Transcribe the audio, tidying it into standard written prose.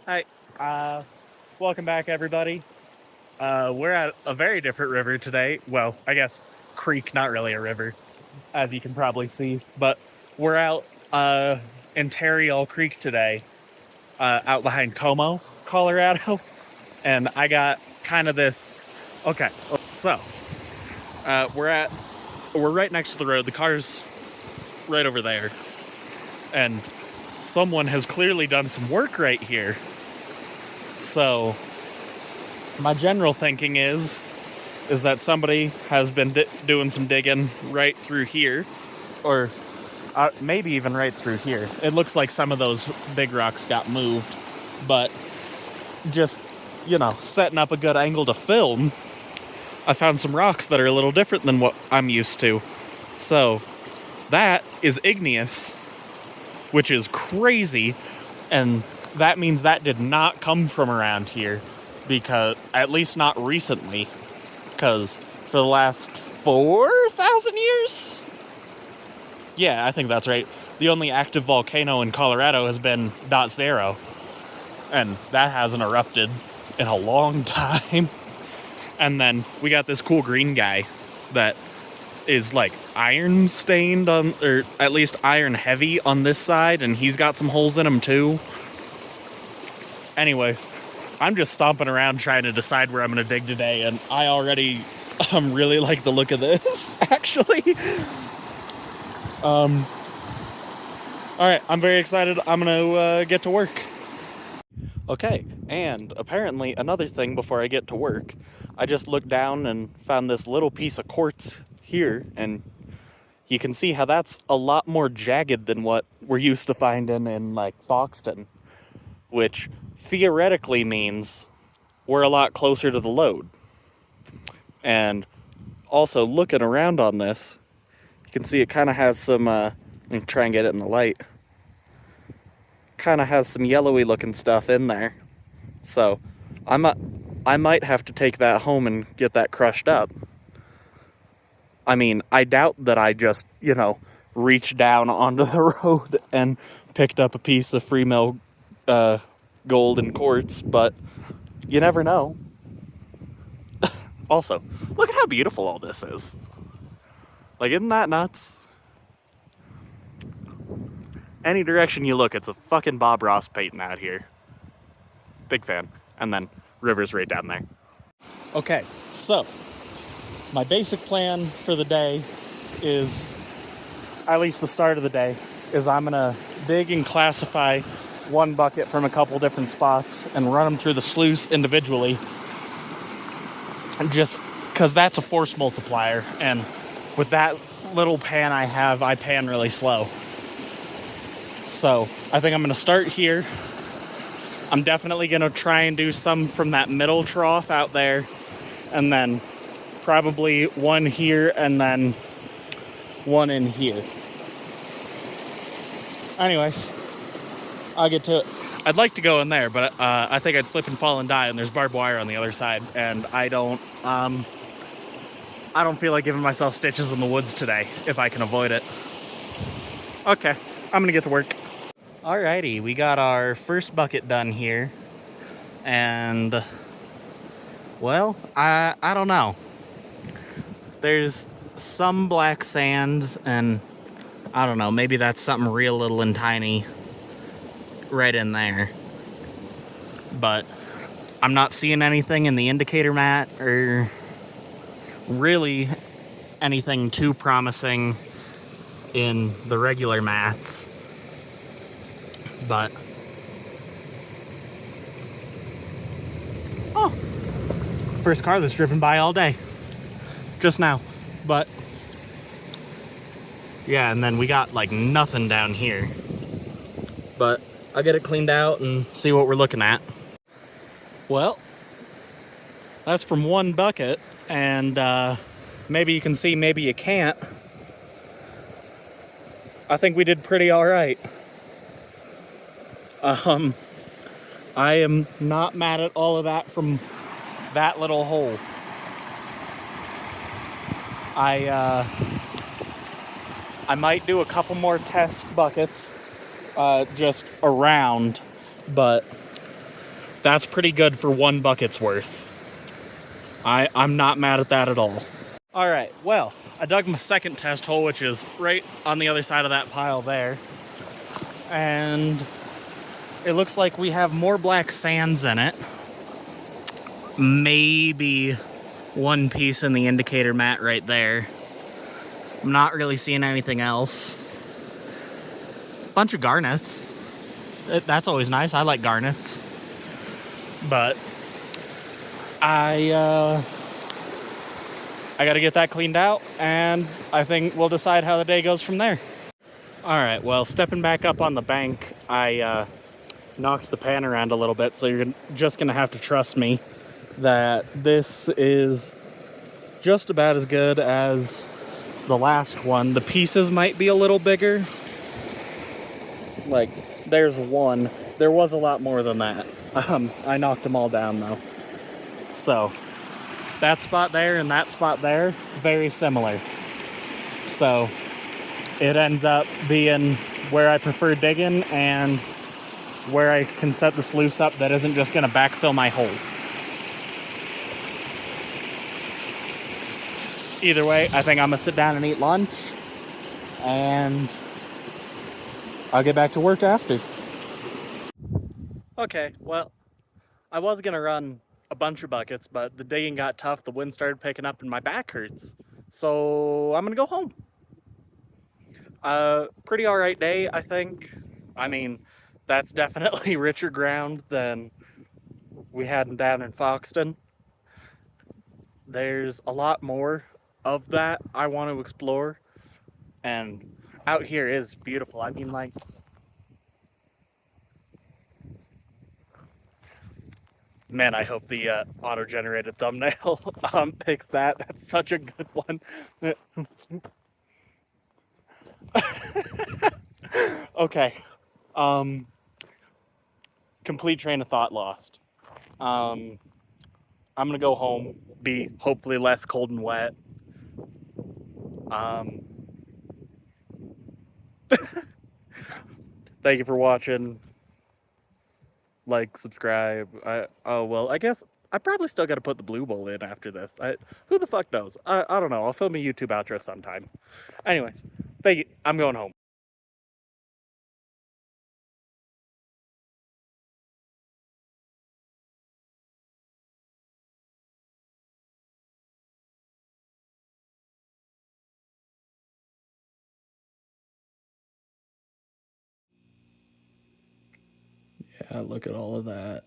Hi, uh, welcome back, everybody. We're at a very different river today. Well, I guess creek, not really a river, as you can probably see. But we're out in Taryall Creek today, out behind Como, Colorado. And I got kind of this. Okay, so we're right next to the road. The car's right over there, and someone has clearly done some work right here. So my general thinking is that somebody has been doing some digging right through here, or maybe even right through here. It looks like some of those big rocks got moved, but just, setting up a good angle to film, I found some rocks that are a little different than what I'm used to. So that is igneous, which is crazy, and that means that did not come from around here, because at least not recently, because for the last 4,000 years? Yeah, I think that's right. The only active volcano in Colorado has been Dot Zero, and that hasn't erupted in a long time. And then we got this cool green guy that is like iron stained on, or at least iron heavy on this side, and he's got some holes in him too. Anyways, I'm just stomping around trying to decide where I'm going to dig today, and I already really like the look of this, actually. Alright, I'm very excited. I'm going to get to work. Okay, and apparently another thing before I get to work, I just looked down and found this little piece of quartz here, and you can see how that's a lot more jagged than what we're used to finding in, like, Foxton, which theoretically means we're a lot closer to the lode. And also, looking around on this, you can see it kind of has some, let me try and get it in the light, kind of has some yellowy looking stuff in there. So I might have to take that home and get that crushed up. I mean, I doubt that I just, reached down onto the road and picked up a piece of free mill gold and quartz, but you never know. Also, look at how beautiful all this is. Like, isn't that nuts? Any direction you look, it's a fucking Bob Ross painting out here. Big fan. And then river's right down there. Okay, so my basic plan for the day is, at least the start of the day, is I'm gonna dig and classify one bucket from a couple different spots and run them through the sluice individually, just because that's a force multiplier, and with that little pan I have, I pan really slow. So I think I'm gonna start here. I'm definitely gonna try and do some from that middle trough out there, and then probably one here and then one in here. Anyways, I'll get to it. I'd like to go in there, but I think I'd slip and fall and die, and there's barbed wire on the other side, and I don't feel like giving myself stitches in the woods today if I can avoid it. Okay, I'm gonna get to work. Alrighty, we got our first bucket done here, and well, I don't know. There's some black sands, and I don't know, maybe that's something real little and tiny right in there, but I'm not seeing anything in the indicator mat or really anything too promising in the regular mats. But oh, first car that's driven by all day just now. But yeah, and then we got like nothing down here, but I'll get it cleaned out and see what we're looking at. Well, that's from one bucket, and maybe you can see, maybe you can't. I think we did pretty all right. I am not mad at all of that from that little hole. I might do a couple more test buckets just around, but That's pretty good for 1 bucket's worth. I'm not mad at that at all. All right, well, I dug my second test hole, which is right on the other side of that pile there. And it looks like we have more black sands in it. Maybe 1 piece in the indicator mat right there. I'm not really seeing anything else. Bunch of garnets. That's always nice. I like garnets. But I gotta get that cleaned out, and I think we'll decide how the day goes from there. All right, well, stepping back up on the bank, I knocked the pan around a little bit, so you're just gonna have to trust me that this is just about as good as the last one. The pieces might be a little bigger. Like, there's one. There was a lot more than that. I knocked them all down though. So, that spot there and that spot there, very similar. So, it ends up being where I prefer digging and where I can set the sluice up that isn't just gonna backfill my hole. Either way, I think I'm gonna sit down and eat lunch, and I'll get back to work after. Okay, well, I was gonna run a bunch of buckets, but the digging got tough, the wind started picking up, and my back hurts. So I'm gonna go home. Pretty alright day, I think. I mean, that's definitely richer ground than we had down in Foxton. There's a lot more of that I want to explore, and out here is beautiful. I mean, like, man, I hope the auto-generated thumbnail picks that. That's such a good one. Okay. Complete train of thought lost. I'm gonna go home, be hopefully less cold and wet. Thank you for watching. Like, subscribe. Oh, well, I guess I probably still gotta put the blue bowl in after this. Who the fuck knows? I don't know. I'll film a YouTube outro sometime. Anyways, thank you. I'm going home. Yeah, look at all of that.